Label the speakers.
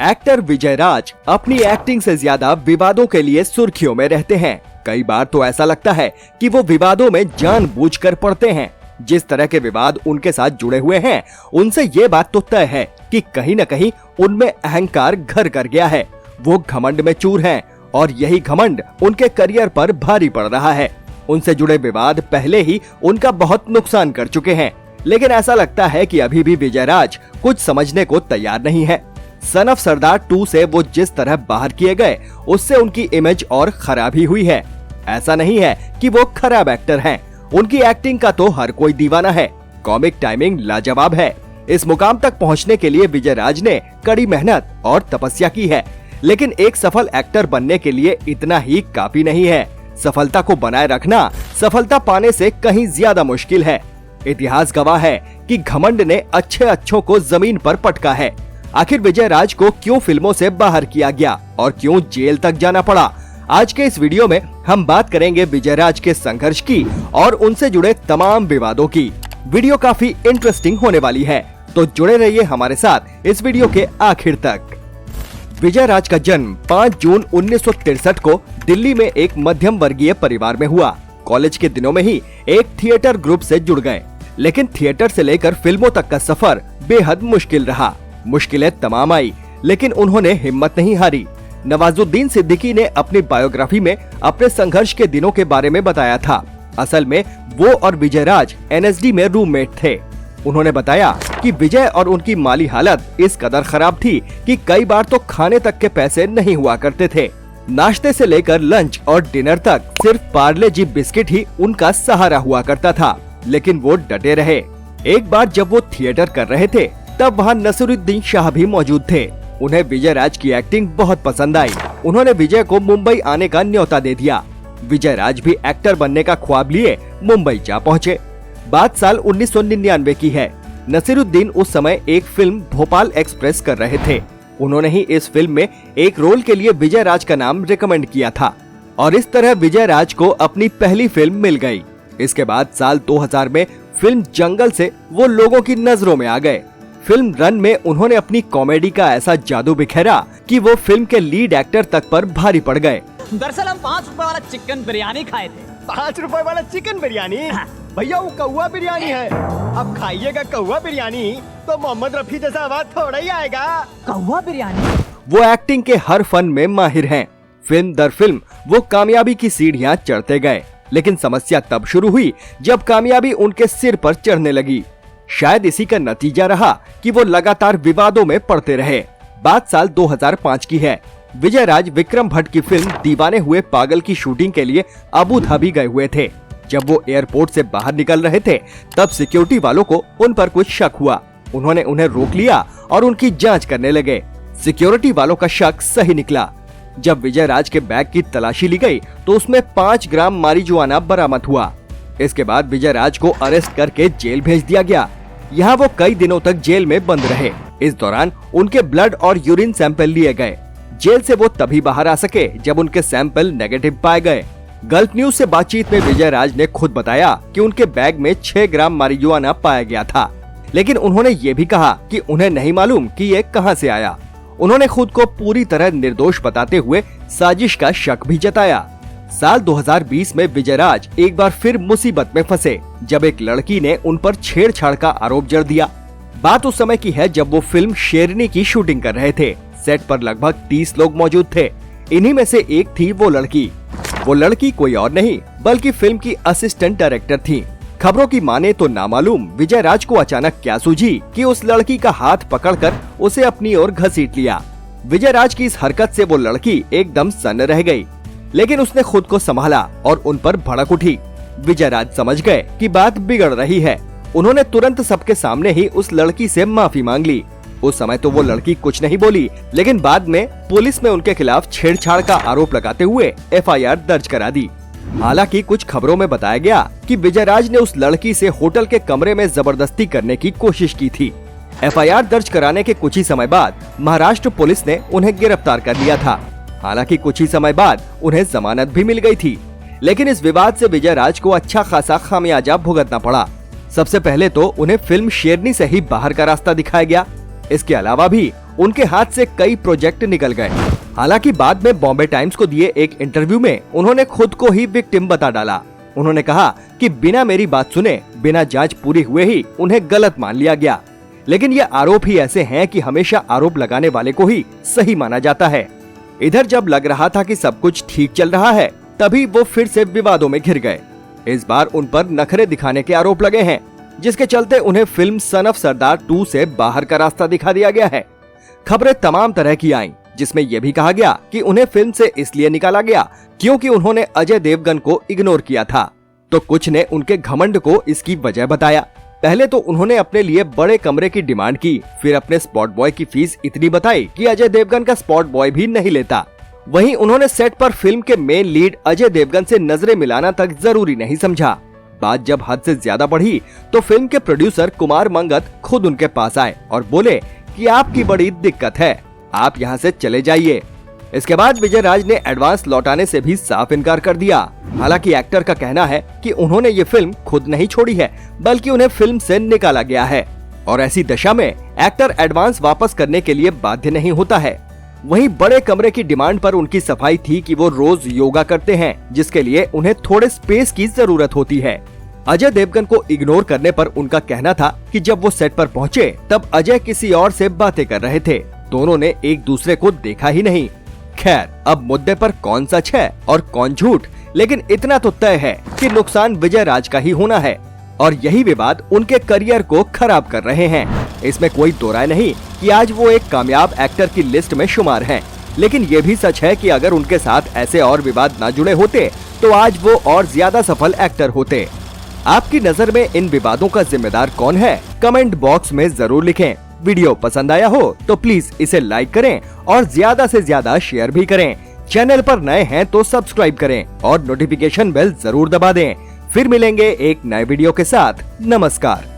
Speaker 1: Actor विजय राज अपनी acting से ज्यादा विवादों के लिए सुर्खियों में रहते हैं। कई बार तो ऐसा लगता है कि वो विवादों में जानबूझकर पड़ते हैं। जिस तरह के विवाद उनके साथ जुड़े हुए हैं, उनसे ये बात तो तय है कि कहीं न कहीं उनमें अहंकार घर कर गया है। वो घमंड में चूर हैं और यही घमंड उनके करियर पर भारी पड़ रहा है। उनसे जुड़े विवाद पहले ही उनका बहुत नुकसान कर चुके हैं, लेकिन ऐसा लगता है कि अभी भी विजय राज कुछ समझने को तैयार नहीं है। सन ऑफ सरदार 2 से वो जिस तरह बाहर किए गए, उससे उनकी इमेज और खराब ही हुई है। ऐसा नहीं है कि वो खराब एक्टर हैं, उनकी एक्टिंग का तो हर कोई दीवाना है। कॉमिक टाइमिंग लाजवाब है। इस मुकाम तक पहुंचने के लिए विजय राज ने कड़ी मेहनत और तपस्या की है, लेकिन एक सफल एक्टर बनने के लिए इतना ही काफी नहीं है। सफलता को बनाए रखना सफलता पाने से कहीं ज्यादा मुश्किल है। इतिहास गवाह है कि घमंड ने अच्छों को जमीन पर पटका है। आखिर विजय राज को क्यों फिल्मों से बाहर किया गया और क्यों जेल तक जाना पड़ा? आज के इस वीडियो में हम बात करेंगे विजय राज के संघर्ष की और उनसे जुड़े तमाम विवादों की। वीडियो काफी इंटरेस्टिंग होने वाली है, तो जुड़े रहिए हमारे साथ इस वीडियो के आखिर तक। विजय राज का जन्म 5 जून 1963 को दिल्ली में एक मध्यम वर्गीय परिवार में हुआ। कॉलेज के दिनों में ही एक थिएटर ग्रुप से जुड़ गए, लेकिन थिएटर से लेकर फिल्मों तक का सफर बेहद मुश्किल रहा। मुश्किलें तमाम आई, लेकिन उन्होंने हिम्मत नहीं हारी। नवाजुद्दीन सिद्दीकी ने अपनी बायोग्राफी में अपने संघर्ष के दिनों के बारे में बताया था। असल में वो और विजय राज एनएसडी में रूममेट थे। उन्होंने बताया कि विजय और उनकी माली हालत इस कदर खराब थी कि कई बार तो खाने तक के पैसे नहीं हुआ करते थे। नाश्ते से लेकर लंच और डिनर तक सिर्फ पार्ले जी बिस्किट ही उनका सहारा हुआ करता था, लेकिन वो डटे रहे। एक बार जब वो थिएटर कर रहे थे, तब वहाँ नसीरुद्दीन शाह भी मौजूद थे। उन्हें विजय राज की एक्टिंग बहुत पसंद आई। उन्होंने विजय को मुंबई आने का न्योता दे दिया। विजय राज भी एक्टर बनने का ख्वाब लिए मुंबई जा पहुँचे। बात साल 1999 की है। नसीरुद्दीन उस समय एक फिल्म भोपाल एक्सप्रेस कर रहे थे। उन्होंने ही इस फिल्म में एक रोल के लिए विजय राज का नाम रिकमेंड किया था और इस तरह विजय राज को अपनी पहली फिल्म मिल गई। इसके बाद साल 2000 में फिल्म जंगल से वो लोगों की नजरों में आ गए। फिल्म रन में उन्होंने अपनी कॉमेडी का ऐसा जादू बिखेरा कि वो फिल्म के लीड एक्टर तक पर भारी पड़ गए।
Speaker 2: दरअसल हम 5 रुपए वाला चिकन बिरयानी खाए थे।
Speaker 3: 5 रुपए वाला चिकन बिरयानी? भैया वो कौवा बिरयानी है। अब खाइएगा कौवा बिरयानी तो मोहम्मद रफी जैसा आवाज थोड़ा ही आएगा।
Speaker 2: कौवा बिरयानी?
Speaker 1: वो एक्टिंग के हर फन में माहिर हैं। फिल्म दर फिल्म वो कामयाबी की सीढ़ियां चढ़ते गए, लेकिन समस्या तब शुरू हुई जब कामयाबी उनके सिर पर चढ़ने लगी। शायद इसी का नतीजा रहा कि वो लगातार विवादों में पड़ते रहे। बात साल 2005 की है। विजय राज विक्रम भट्ट की फिल्म दीवाने हुए पागल की शूटिंग के लिए अबू धाबी गए हुए थे। जब वो एयरपोर्ट से बाहर निकल रहे थे, तब सिक्योरिटी वालों को उन पर कुछ शक हुआ। उन्होंने उन्हें रोक लिया और उनकी जांच करने लगे। सिक्योरिटी वालों का शक सही निकला। जब विजय राज के बैग की तलाशी ली गई, तो उसमें 5 ग्राम मारिजुआना बरामद हुआ। इसके बाद विजय राज को अरेस्ट करके जेल भेज दिया गया। यहाँ वो कई दिनों तक जेल में बंद रहे। इस दौरान उनके ब्लड और यूरिन सैंपल लिए गए। जेल से वो तभी बाहर आ सके जब उनके सैंपल नेगेटिव पाए गए। गल्फ न्यूज से बातचीत में विजय राज ने खुद बताया कि उनके बैग में 6 ग्राम मारिजुआना पाया गया था, लेकिन उन्होंने ये भी कहा कि उन्हें नहीं मालूम कि ये कहां से आया। उन्होंने खुद को पूरी तरह निर्दोष बताते हुए साजिश का शक भी जताया। साल 2020 में विजय राज एक बार फिर मुसीबत में फंसे, जब एक लड़की ने उन पर छेड़छाड़ का आरोप जड़ दिया। बात उस समय की है जब वो फिल्म शेरनी की शूटिंग कर रहे थे। सेट पर लगभग 30 लोग मौजूद थे। इन्हीं में से एक थी वो लड़की। वो लड़की कोई और नहीं बल्कि फिल्म की असिस्टेंट डायरेक्टर थी। खबरों की माने तो नामालूम विजय राज को अचानक क्या सूझी कि उस लड़की का हाथ पकड़कर उसे अपनी ओर घसीट लिया। विजय राज की इस हरकत से वो लड़की एकदम सन्न रह गई, लेकिन उसने खुद को संभाला और उन पर भड़क उठी। विजय राज समझ गए कि बात बिगड़ रही है। उन्होंने तुरंत सबके सामने ही उस लड़की से माफी मांग ली। उस समय तो वो लड़की कुछ नहीं बोली, लेकिन बाद में पुलिस में उनके खिलाफ छेड़छाड़ का आरोप लगाते हुए एफआईआर दर्ज करा दी। हालांकि कुछ खबरों में बताया गया कि विजय राज ने उस लड़की से होटल के कमरे में जबरदस्ती करने की कोशिश की थी। एफआईआर दर्ज कराने के कुछ ही समय बाद महाराष्ट्र पुलिस ने उन्हें गिरफ्तार कर लिया था। हालांकि कुछ ही समय बाद उन्हें जमानत भी मिल गई थी, लेकिन इस विवाद से विजय राज को अच्छा खासा खामियाजा भुगतना पड़ा। सबसे पहले तो उन्हें फिल्म शेरनी से ही बाहर का रास्ता दिखाया गया। इसके अलावा भी उनके हाथ से कई प्रोजेक्ट निकल गए। हालांकि बाद में बॉम्बे टाइम्स को दिए एक इंटरव्यू में उन्होंने खुद को ही विक्टिम बता डाला। उन्होंने कहा कि बिना मेरी बात सुने, बिना जांच पूरी हुए ही उन्हें गलत मान लिया गया। लेकिन ये आरोप ही ऐसे हैं कि हमेशा आरोप लगाने वाले को ही सही माना जाता है। इधर जब लग रहा था कि सब कुछ ठीक चल रहा है, तभी वो फिर से विवादों में घिर गए। इस बार उन पर नखरे दिखाने के आरोप लगे हैं, जिसके चलते उन्हें फिल्म सन ऑफ सरदार 2 से बाहर का रास्ता दिखा दिया गया है। खबरें तमाम तरह की आईं, जिसमें यह भी कहा गया कि उन्हें फिल्म से इसलिए निकाला गया क्योंकि उन्होंने अजय देवगन को इग्नोर किया था। तो कुछ ने उनके घमंड को इसकी वजह बताया। पहले तो उन्होंने अपने लिए बड़े कमरे की डिमांड की, फिर अपने स्पॉट बॉय की फीस इतनी बताई कि अजय देवगन का स्पॉट बॉय भी नहीं लेता। वहीं उन्होंने सेट पर फिल्म के मेन लीड अजय देवगन से नजरें मिलाना तक जरूरी नहीं समझा। बात जब हद से ज्यादा बढ़ी तो फिल्म के प्रोड्यूसर कुमार मंगत खुद उनके पास आए और बोले कि आपकी बड़ी दिक्कत है, आप यहाँ से चले जाइए। इसके बाद विजय राज ने एडवांस लौटाने से भी साफ इनकार कर दिया। हालांकि एक्टर का कहना है कि उन्होंने ये फिल्म खुद नहीं छोड़ी है, बल्कि उन्हें फिल्म से निकाला गया है और ऐसी दशा में एक्टर एडवांस वापस करने के लिए बाध्य नहीं होता है। वहीं बड़े कमरे की डिमांड पर उनकी सफाई थी कि वो रोज योगा करते हैं, जिसके लिए उन्हें थोड़े स्पेस की जरूरत होती है। अजय देवगन को इग्नोर करने पर उनका कहना था कि जब वो सेट पर पहुंचे तब अजय किसी और से बातें कर रहे थे, दोनों ने एक दूसरे को देखा ही नहीं। खैर, अब मुद्दे पर कौन सच है और कौन झूठ, लेकिन इतना तो तय है कि नुकसान विजय राज का ही होना है और यही विवाद उनके करियर को खराब कर रहे हैं। इसमें कोई दो राय नहीं कि आज वो एक कामयाब एक्टर की लिस्ट में शुमार हैं। लेकिन ये भी सच है कि अगर उनके साथ ऐसे और विवाद न जुड़े होते तो आज वो और ज्यादा सफल एक्टर होते। आपकी नजर में इन विवादों का जिम्मेदार कौन है? कमेंट बॉक्स में जरूर लिखें। वीडियो पसंद आया हो तो प्लीज इसे लाइक करें और ज्यादा से ज्यादा शेयर भी करें। चैनल पर नए हैं तो सब्सक्राइब करें और नोटिफिकेशन बेल जरूर दबा दें। फिर मिलेंगे एक नए वीडियो के साथ। नमस्कार।